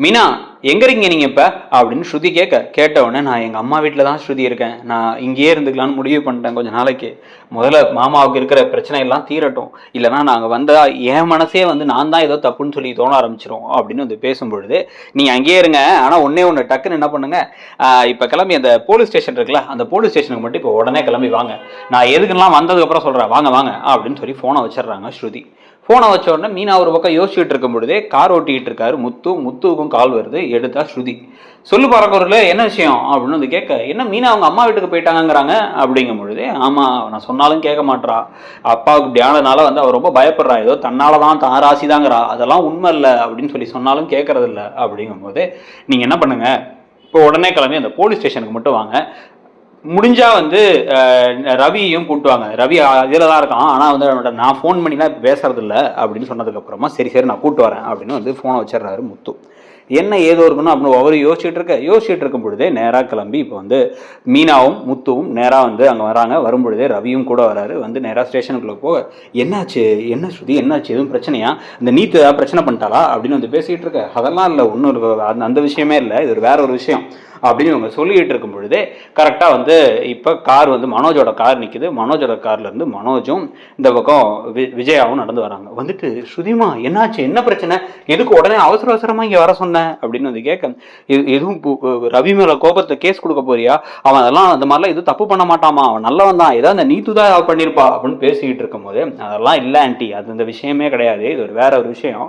மீனா எங்க இருக்கீங்க நீங்க இப்ப அப்படின்னு ஸ்ருதி கேட்ட உடனே, நான் எங்க அம்மா வீட்டில் தான் ஸ்ருதி இருக்கேன், நான் இங்கேயே இருந்துக்கலாம்னு முடிவு பண்ணிட்டேன் கொஞ்ச நாளைக்கு. முதல்ல மாமாவுக்கு இருக்கிற பிரச்சனை எல்லாம் தீரட்டும், இல்லைன்னா நாங்கள் வந்தா என் மனசே வந்து நான் தான் ஏதோ தப்புன்னு சொல்லி தோண ஆரம்பிச்சிரும் அப்படின்னு வந்து பேசும்பொழுது, நீங்க அங்கேயே இருங்க, ஆனா ஒண்ணு டக்குன்னு என்ன பண்ணுங்க, இப்ப கிளம்பி அந்த போலீஸ் ஸ்டேஷன் இருக்குல்ல, அந்த போலீஸ் ஸ்டேஷனுக்கு மட்டும் இப்போ உடனே கிளம்பி வாங்க, நான் எதுக்குலாம் வந்ததுக்கு அப்புறம் சொல்றேன், வாங்க வாங்க அப்படின்னு சொல்லி போனை வச்சிடறாங்க ஸ்ருதி. போனை வச்ச உடனே மீனா ஒரு பக்கம் யோசிச்சுட்டு இருக்கும் பொழுதே கார் ஓட்டிட்டு இருக்காரு முத்துவுக்கும் கால் வருது. எடுத்தா ஸ்ருதி. சொல்லு பறக்கொருல என்ன விஷயம் அப்படின்னு வந்து கேட்க, என்ன மீனா அவங்க அம்மா வீட்டுக்கு போயிட்டாங்கிறாங்க அப்படிங்கும் பொழுதே, ஆமா நான் சொன்னாலும் கேட்க மாட்டா, அப்பாவுக்கு இப்படி ஆனதுனால வந்து அவர் ரொம்ப பயப்படுறா, ஏதோ தன்னாலதான் தான் ராசிதாங்கிறா, அதெல்லாம் உண்மை இல்லை அப்படின்னு சொல்லி சொன்னாலும் கேட்கறது இல்லை அப்படிங்கும் போது, நீங்க என்ன பண்ணுங்க, இப்போ உடனே கிளம்பி அந்த போலீஸ் ஸ்டேஷனுக்கு மட்டும் வாங்க, முடிஞ்சா வந்து ரவியையும் கூட்டுவாங்க, ரவி இதில் தான் இருக்கான், ஆனால் வந்து நான் ஃபோன் பண்ணிலாம் பேசுறது இல்லை அப்படின்னு சொன்னதுக்கப்புறமா, சரி சரி நான் கூட்டு வரேன் அப்படின்னு வந்து ஃபோனை வச்சிடறாரு முத்து. என்ன ஏதோ இருக்கணும் அப்படின்னு அவரு யோசிச்சுட்டு இருக்கும் பொழுதே நேராக கிளம்பி இப்போ வந்து மீனாவும் முத்துவும் நேராக வந்து அங்கே வராங்க. வரும்பொழுதே ரவியும் கூட வராரு. வந்து நேராக ஸ்டேஷனுக்குள்ளே போக, என்னாச்சு என்ன ஸ்ருதி என்னாச்சு, எதுவும் பிரச்சனையா, இந்த நீத்து ஏதாவது பிரச்சனை பண்ணிட்டாளா அப்படின்னு வந்து பேசிகிட்டு இருக்க. அதெல்லாம் இல்லை, ஒன்றும் அந்த விஷயமே இல்லை, இது வேற ஒரு விஷயம் அப்படின்னு இவங்க சொல்லிக்கிட்டு இருக்கும் பொழுதே கரெக்டாக வந்து இப்போ கார் வந்து மனோஜோட கார் நிற்குது. மனோஜோட கார்லேருந்து மனோஜும் இந்த பக்கம் விஜயாவும் நடந்து வராங்க. வந்துட்டு, ஸ்ருதிமா என்னாச்சு, என்ன பிரச்சனை, எதுக்கு உடனே அவசரமாக இங்கே வர சொன்னேன் அப்படின்னு வந்து கேட்க, எதுவும் ரவி மேலே கோபத்தை கேஸ் கொடுக்க போறியா, அவன் அதெல்லாம் அந்த மாதிரிலாம் எதுவும் தப்பு பண்ண மாட்டாமா, அவன் நல்லவன் தான், ஏதாவது அந்த நீத்து தான் பண்ணியிருப்பா அப்படின்னு பேசிக்கிட்டு இருக்கும் போது, அதெல்லாம் இல்லை ஆண்டி, அது இந்த விஷயமே கிடையாது, இது ஒரு வேற ஒரு விஷயம்.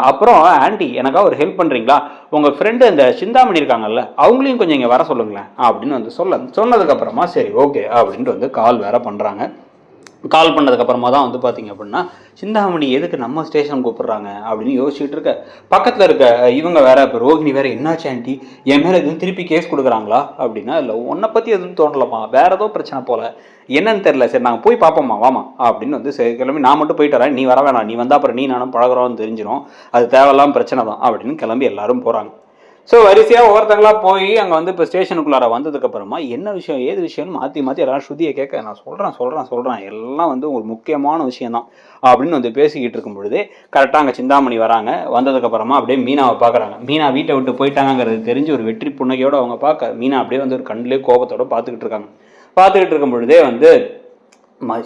அப்புறம் ஆண்டி எனக்கா ஒரு ஹெல்ப் பண்ணுறீங்களா, உங்கள் ஃப்ரெண்டு இந்த சிந்தாமணி இருக்காங்கல்ல, அவங்களையும் கொஞ்சம் இங்கே வர சொல்லுங்களேன் அப்படின்னு வந்து சொன்னதுக்கப்புறமா சரி ஓகே அப்படின்ட்டு வந்து கால் வேற பண்ணுறாங்க. கால் பண்ணதுக்கப்புறமா தான் வந்து பார்த்தீங்க அப்படின்னா, சிந்தாமணி எதுக்கு நம்ம ஸ்டேஷன் கூப்பிட்றாங்க அப்படின்னு யோசிச்சுட்டு இருக்க. பக்கத்தில் இருக்க இவங்க வேற, இப்போ ரோஹிணி வேற, என்னாச்சு ஆண்டி என் மேலே எதுவும் திருப்பி கேஸ் கொடுக்குறாங்களா அப்படின்னா, இல்லை உன்னை பற்றி எதுவும் தோணலமா, வேற ஏதோ பிரச்சனை போல, என்னன்னு தெரியல, சரி நாங்கள் போய் பார்ப்போம்மா வாமா அப்படின்னு வந்து சரி கிளம்பி, நான் மட்டும் போயிட்டு வரேன், நீ வர வேணாம், நீ வந்தால் அப்புறம் நீ நானும் பழகிறோன்னு தெரிஞ்சிடும், அது தேவையில்லாம பிரச்சனை தான் அப்படின்னு கிளம்பி எல்லாரும் போகிறாங்க. ஸோ வரிசையாக ஒவ்வொருத்தங்களா போய் அங்கே வந்து இப்போ ஸ்டேஷனுக்குள்ளார வந்ததுக்கப்புறமா என்ன விஷயம் ஏது விஷயம்னு மாற்றி எல்லாரும் ஸ்ருதியை கேட்க, நான் சொல்கிறேன் எல்லாம் வந்து ஒரு முக்கியமான விஷயம்தான் அப்படின்னு வந்து பேசிக்கிட்டு இருக்கும் பொழுதே கரெக்டாக அங்கே சிந்தாமணி வராங்க. வந்ததுக்கப்புறமா அப்படியே மீனாவை பார்க்குறாங்க. மீனா வீட்டை விட்டு போயிட்டாங்கிறது தெரிஞ்சு ஒரு வெற்றி புன்னகையோடு அவங்க பார்க்க, மீனா அப்படியே வந்து ஒரு கண்ணிலே கோபத்தோடு பார்த்துக்கிட்டு இருக்காங்க. பார்த்துக்கிட்டு இருக்கும் பொழுதே வந்து,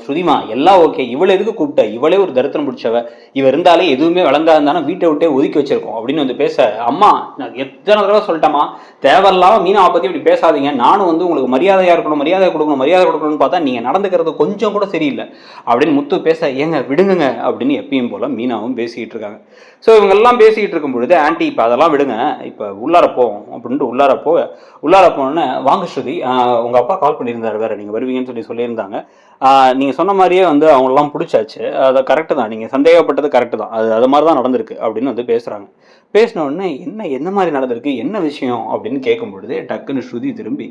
ஸ்ருதிமா எல்லாம் ஓகே, இவளை எதுக்கு கூப்பிட்ட, இவளே ஒரு தரித்திரம் பிடிச்சவ, இவ இருந்தாலே எதுவுமே வளர்ந்தாருந்தானே வீட்டை விட்டே ஒதுக்கி வச்சிருக்கோம் அப்படின்னு வந்து பேச, அம்மா நான் எத்தனை தடவை சொல்லிட்டேம்மா, தேவையில்லாம மீனாவை பற்றி இப்படி பேசாதீங்க, நானும் வந்து உங்களுக்கு மரியாதையாக இருக்கணும், மரியாதை கொடுக்கணும்னு பார்த்தா நீங்கள் நடந்துக்கிறது கொஞ்சம் கூட சரியில்லை அப்படின்னு முத்து பேச, ஏங்க விடுங்க அப்படின்னு எப்பயும் போல் மீனாவும் பேசிக்கிட்டு இருக்காங்க. ஸோ இவங்கெல்லாம் பேசிக்கிட்டு இருக்கும் பொழுது, ஆண்டி இப்போ அதெல்லாம் விடுங்க, இப்போ உள்ளார போவோம் அப்படின்ட்டு உள்ளார போனோன்னே, வாங்க ஸ்ருதி, உங்கள் அப்பா கால் பண்ணியிருந்தாரு வேறு, நீங்கள் வருவீங்கன்னு சொல்லியிருந்தாங்க, நீங்கள் சொன்ன மாதிரியே வந்து அவங்களெல்லாம் பிடிச்சாச்சு, அதை கரெக்டு தான், நீங்கள் சந்தேகப்பட்டது கரெக்டு தான், அது மாதிரி தான் நடந்திருக்கு அப்படின்னு வந்து பேசுகிறாங்க. பேசின உடனே என்ன மாதிரி நடந்திருக்கு, என்ன விஷயம் அப்படின்னு கேட்கும் பொழுது டக்குன்னு ஸ்ருதி திரும்பி,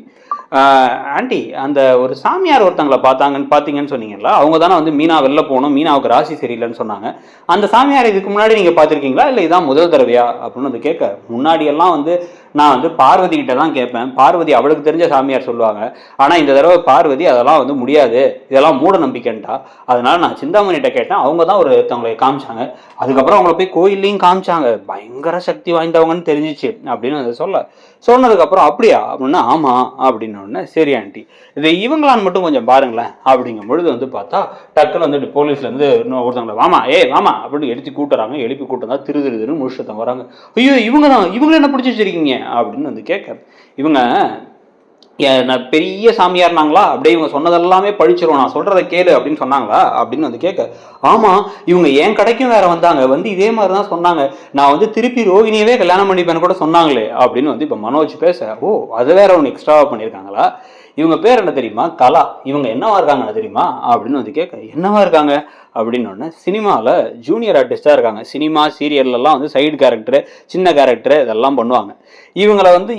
ஆண்டி அந்த ஒரு சாமியார் ஒருத்தங்களை பார்த்தீங்கன்னு சொன்னீங்களா, அவங்க தானே வந்து மீனா வெளில போகணும், மீனாவுக்கு ராசி சரியில்லைன்னு சொன்னாங்க, அந்த சாமியார் இதுக்கு முன்னாடி நீங்கள் பார்த்துருக்கீங்களா இல்லை இதான் முதல் தடவையா அப்படின்னு வந்து கேட்க, முன்னாடியெல்லாம் வந்து நான் வந்து பார்வதி கிட்ட தான் கேட்பேன், பார்வதி அவளுக்கு தெரிஞ்ச சாமியார் சொல்லுவாங்க, ஆனால் இந்த தடவை பார்வதி அதெல்லாம் வந்து முடியாது, இதெல்லாம் மூட நம்பிக்கைன்ட்டா, அதனால நான் சிந்தாமணிகிட்ட கேட்டேன், அவங்க தான் ஒருத்தவங்களை காமிச்சாங்க, அதுக்கப்புறம் அவங்கள போய் கோயில்லையும் காமிச்சாங்க, பயங்கர சக்தி வாய்ந்தவங்கன்னு தெரிஞ்சிச்சு அப்படின்னு வந்து சொன்னதுக்கப்புறம் அப்படியா அப்படின்னா, ஆமாம் அப்படின்னோடனே, சரி ஆண்டி இது இவங்களான்னு மட்டும் கொஞ்சம் பாருங்களேன் அப்படிங்கும் பொழுது வந்து பார்த்தா டக்குன்னு வந்துட்டு போலீஸ்லேருந்து இன்னும் ஒருத்தவங்களை வாமா அப்படின்னு எழுப்பி கூட்டம் தான் திருன்னு முடிச்சுட்டு வராங்க. ஐயோ இவங்கள என்ன பிடிச்சி வச்சிருக்கீங்க அப்படின்னு வந்து கேட்க, இவங்க நான் பெரிய சாமியார்னாங்களா, அப்படியே இவங்க சொன்னதெல்லாமே பழிச்சிரும், நான் சொல்றதை கேளு அப்படின்னு சொன்னாங்களா அப்படின்னு வந்து கேட்க, ஆமா இவங்க என் கடைக்கும் வேற வந்தாங்க, வந்து இதே மாதிரி தான் சொன்னாங்க, நான் வந்து திருப்பி ரோகிணியவே கல்யாணம் பண்ணிப்பேன்னு கூட சொன்னாங்களே அப்படின்னு வந்து இப்போ மனோஜ் பேச, ஓ அது வேற ஒன்று எக்ஸ்ட்ராவா பண்ணியிருக்காங்களா, இவங்க பேர் என்ன தெரியுமா, கலா, இவங்க என்னவா இருக்காங்கன்னு தெரியுமா அப்படின்னு வந்து கேட்க, என்னவா இருக்காங்க அப்படின்னு, சினிமாவில் ஜூனியர் ஆர்டிஸ்டாக இருக்காங்க, சினிமா சீரியல்லாம் வந்து சைடு கேரக்டரு சின்ன கேரக்டரு இதெல்லாம் பண்ணுவாங்க,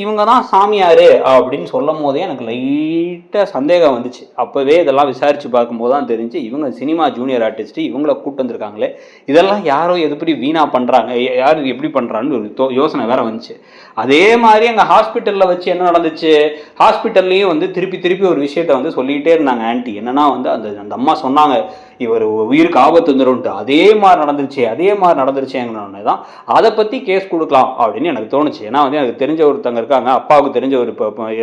இவங்க தான் சாமியாரு அப்படின்னு சொல்லும் போதே எனக்கு லைட்டாக சந்தேகம் வந்துச்சு. அப்போவே இதெல்லாம் விசாரித்து பார்க்கும்போது தான் தெரிஞ்சு இவங்க சினிமா ஜூனியர் ஆர்டிஸ்ட்டு, இவங்கள கூப்பிட்டு வந்திருக்காங்களே, இதெல்லாம் யாரோ எப்படி வீணாக பண்ணுறாங்க, யார் எப்படி பண்ணுறான்னு ஒரு யோசனை வேற வந்துச்சு. அதே மாதிரி அங்கே ஹாஸ்பிட்டலில் வச்சு என்ன நடந்துச்சு, ஹாஸ்பிட்டல்லையும் வந்து திருப்பி ஒரு விஷயத்த வந்து சொல்லிகிட்டே இருந்தாங்க ஆண்டி, என்னன்னா வந்து அந்த அம்மா சொன்னாங்க, இவர் உயிருக்கு ஆபத்து வந்துரும்ட்டு அதே மாதிரி நடந்துருச்சேங்கன்னு தான் அதை பற்றி கேஸ் கொடுக்கலாம் அப்படின்னு எனக்கு தோணுச்சு. ஏன்னா வந்து எனக்கு தெரிஞ்ச ஒருத்தங்க இருக்காங்க, அப்பாவுக்கு தெரிஞ்ச ஒரு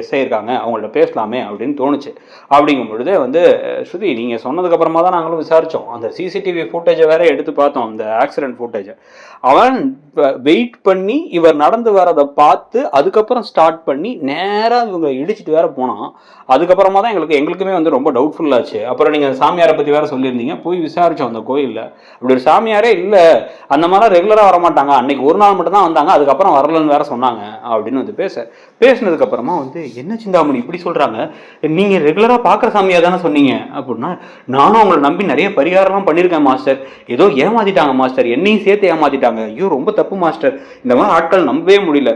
எஸ்ஐ இருக்காங்க, அவங்கள்ட்ட பேசலாமே அப்படின்னு தோணுச்சு. அப்படிங்கும் பொழுது வந்து ஸ்ருதி நீங்கள் சொன்னதுக்கப்புறமா தான் நாங்களும் விசாரித்தோம். அந்த சிசிடிவி ஃபுட்டேஜை வேற எடுத்து பார்த்தோம், அந்த ஆக்சிடென்ட் ஃபுட்டேஜை. அவன் வெயிட் பண்ணி இவர் நடந்து வரதை பார்த்து அதுக்கப்புறம் ஸ்டார்ட் பண்ணி நேராக இவங்க இடிச்சிட்டு வேற போனான். அதுக்கப்புறமா தான் எங்களுக்குமே வந்து ரொம்ப டவுட்ஃபுல்லாச்சு. அப்புறம் நீங்கள் சாமியாரை பற்றி வேற சொல்லியிருந்தீங்க, போய் விசாரித்தோம் அந்த கோயிலில். அப்படி ஒரு சாமியாரே இல்லை, அந்த மாதிரிலாம் ரெகுலராக வரமாட்டாங்க, அன்னைக்கு ஒரு நாள் மட்டும் தான் வந்தாங்க, அதுக்கப்புறம் வரலன்னு வேற சொன்னாங்க அப்படின்னு வந்து பேசினதுக்கப்புறமா வந்து என்ன சிந்தாமணி இப்படி சொல்கிறாங்க, நீங்கள் ரெகுலராக பார்க்குற சாமியாக தானே சொன்னீங்க அப்படின்னா, நானும் அவங்களை நம்பி நிறைய பரிகாரம்லாம் பண்ணியிருக்கேன் மாஸ்டர், ஏதோ ஏமாத்திட்டாங்க மாஸ்டர், என்னையும் சேர்த்து ஏமாத்திட்டாங்க, ஐயோ ரொம்ப தப்பு மாஸ்டர், இந்த மாதிரி ஆட்கள் நம்பவே முடியல,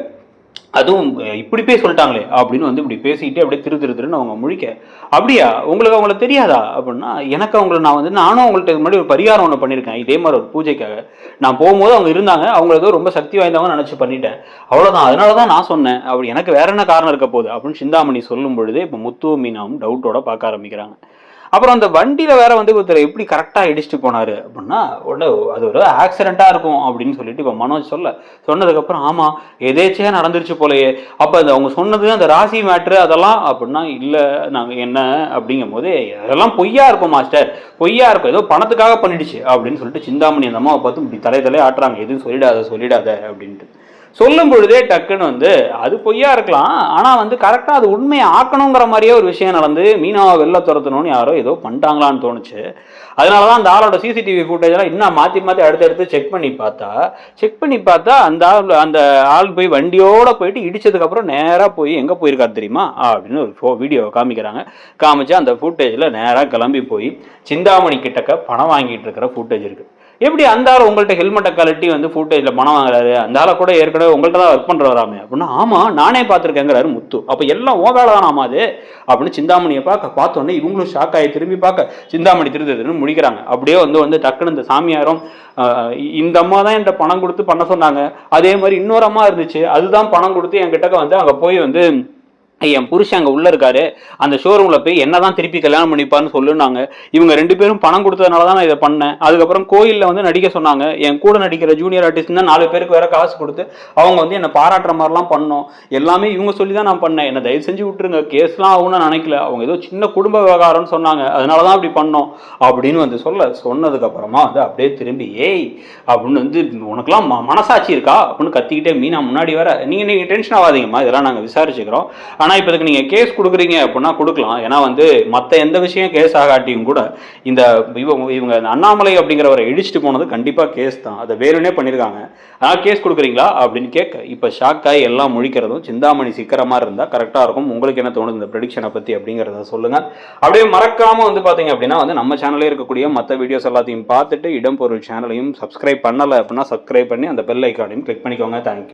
அதுவும் இப்படி போய் சொல்லிட்டாங்களே அப்படின்னு வந்து இப்படி பேசிக்கிட்டே அப்படியே திருன்னு அவங்க முழிக்க. அப்படியா, உங்களுக்கு அவங்கள தெரியாதா அப்படின்னா, எனக்கு அவங்கள நானும் அவங்கள்ட்ட முன்னாடி ஒரு பரிகாரம் ஒன்று பண்ணியிருக்கேன், இதே மாதிரி ஒரு பூஜைக்காக. நான் போகும்போது அவங்க இருந்தாங்க, அவங்கள ஏதோ ரொம்ப சக்தி வாய்ந்தவங்க நினச்சி பண்ணிட்டேன், அவ்வளோதான், அதனால தான் நான் சொன்னேன் அப்படி, எனக்கு வேற என்ன காரணம் இருக்க போகுது அப்படின்னு சிந்தாமணி சொல்லும் பொழுதே இப்போ முத்துவும் மீனாவும் டவுட்டோட பார்க்க ஆரம்பிக்கிறாங்க. அப்புறம் அந்த வண்டியில வேற வந்து ஒருத்தர் எப்படி கரெக்டா இடிச்சுட்டு போனாரு அப்படின்னா, உடனே அது ஒரு ஆக்சிடென்ட்டா இருக்கும் அப்படின்னு சொல்லிட்டு இப்ப மனோஜ் சொன்னதுக்கு அப்புறம், ஆமா எதேச்சையா நடந்துருச்சு போலயே, அப்ப அந்த அவங்க சொன்னது அந்த ராசி மேட்ரு அதெல்லாம் அப்படின்னா, இல்ல நாங்க என்ன அப்படிங்கும் போது, அதெல்லாம் பொய்யா இருக்கும் மாஸ்டர், பொய்யா இருக்கும், ஏதோ பணத்துக்காக பண்ணிடுச்சு அப்படின்னு சொல்லிட்டு சிந்தாமணி அந்த அம்மாவை பார்த்து இப்படி தலையை ஆட்டுறாங்க, எதுவும் சொல்லிடாத அப்படின்ட்டு. சொல்லும் பொழுதே டக்குன்னு வந்து அது பொய்யா இருக்கலாம், ஆனா வந்து கரெக்டா அது உண்மையை ஆக்கணுங்கிற மாதிரியே ஒரு விஷயம் நடந்து மீனாவை வெளில துரத்தணும்னு யாரோ ஏதோ பண்ணிட்டாங்களான்னு தோணுச்சு. அதனாலதான் அந்த ஆளோட சிசிடிவி ஃபுட்டேஜ் எல்லாம் இன்னும் மாத்தி அடுத்தடுத்து செக் பண்ணி பார்த்தா அந்த ஆள் போய் வண்டியோட போயிட்டு இடிச்சதுக்கு அப்புறம் நேரா போய் எங்க போயிருக்காரு தெரியுமா அப்படின்னு ஒரு வீடியோ காமிச்சு அந்த ஃபுட்டேஜ்ல நேரா கிளம்பி போய் சிந்தாமணி கிட்டக்க பணம் வாங்கிட்டு இருக்கிற ஃபுட்டேஜ் இருக்கு. எப்படி அந்த ஆள் உங்கள்கிட்ட ஹெல்மெட்டை கழட்டி வந்து ஃபுட்டேஜில் பணம் வாங்குறாரு, அந்த ஆளை கூட ஏற்கனவே உங்கள்கிட்ட தான் ஒர்க் பண்ணுறாராமே அப்படின்னா, ஆமாம் நானே பார்த்துருக்கேங்கிறாரு முத்து. அப்போ எல்லாம் ஓ வேலை தானாமா அது அப்படின்னு சிந்தாமணியை பார்த்தோன்னே இவங்களும் ஷாக் ஆகி திரும்பி பார்க்க சிந்தாமணி திருதுன்னு முடிக்கிறாங்க. அப்படியே வந்து டக்குன்னு இந்த சாமியாரும், இந்த அம்மா தான் என்கிட்ட பணம் கொடுத்து பண்ண சொன்னாங்க, அதே மாதிரி இன்னொரு அம்மா இருந்துச்சு, அதுதான் பணம் கொடுத்து என்கிட்ட வந்து அங்கே போய் வந்து என் புருஷன் அங்கே உள்ள இருக்காரு, அந்த ஷோரூமில் போய் என்னதான் திருப்பி கல்யாணம் பண்ணிப்பான்னு சொல்லுனாங்க, இவங்க 2 பேரும் பணம் கொடுத்ததுனால தான் நான் இதை பண்ணேன். அதுக்கப்புறம் கோயிலில் வந்து நடிக்க சொன்னாங்க, என் கூட நடிக்கிற ஜூனியர் ஆர்டிஸ்ட் தான் 4 பேருக்கு வேற காசு கொடுத்து அவங்க வந்து என்னை பாராட்டுற மாதிரிலாம் பண்ணோம், எல்லாமே இவங்க சொல்லி தான் நான் பண்ணேன், என்னை தயவு செஞ்சு விட்டுருங்க, கேஸ்லாம் ஆகும்னு நினைக்கல, அவங்க ஏதோ சின்ன குடும்ப விவகாரம்னு சொன்னாங்க, அதனால தான் அப்படி பண்ணோம் அப்படின்னு வந்து சொன்னதுக்கப்புறமா வந்து அப்படியே திரும்பி ஏய் அப்படின்னு வந்து, உனக்குலாம் மனசாட்சி இருக்கா அப்படின்னு கத்திக்கிட்டே மீனா முன்னாடி வர, நீங்கள் டென்ஷன் ஆகாதீங்கம்மா, இதெல்லாம் நாங்கள் விசாரிச்சுக்கிறோம், ஆனால் இப்போ இதுக்கு நீங்கள் கேஸ் கொடுக்குறீங்க அப்படின்னா கொடுக்கலாம், ஏன்னா வந்து மற்ற எந்த விஷயம் கேஸ் ஆகாட்டியும் கூட இந்த இவங்க அண்ணாமலை அப்படிங்கிறவரை இடிச்சுட்டு போனது கண்டிப்பாக கேஸ் தான், அதை வேணும்னே பண்ணியிருக்காங்க, ஆனால் கேஸ் கொடுக்குறீங்களா அப்படின்னு கேட்க இப்போ ஷாக்காகி எல்லாம் முழிக்கிறதும் சிந்தாமணி சிக்கரமாக இருந்தால் கரெக்டாக இருக்கும். உங்களுக்கு என்ன தோணுது இந்த ப்ரெடிக்ஷனை பற்றி அப்படிங்கிறத சொல்லுங்கள். அப்படியே மறக்காமல் வந்து பார்த்தீங்க அப்படின்னா வந்து நம்ம சேனலே இருக்கக்கூடிய மற்ற வீடியோஸ் எல்லாத்தையும் பார்த்துட்டு இடம் பொருள் சேனலையும் சப்ஸ்கிரைப் பண்ணலை அப்படின்னா சப்ஸ்கிரைப் பண்ணி அந்த பெல் ஐக்கானையும் கிளிக் பண்ணிக்கோங்க. தேங்க்யூ.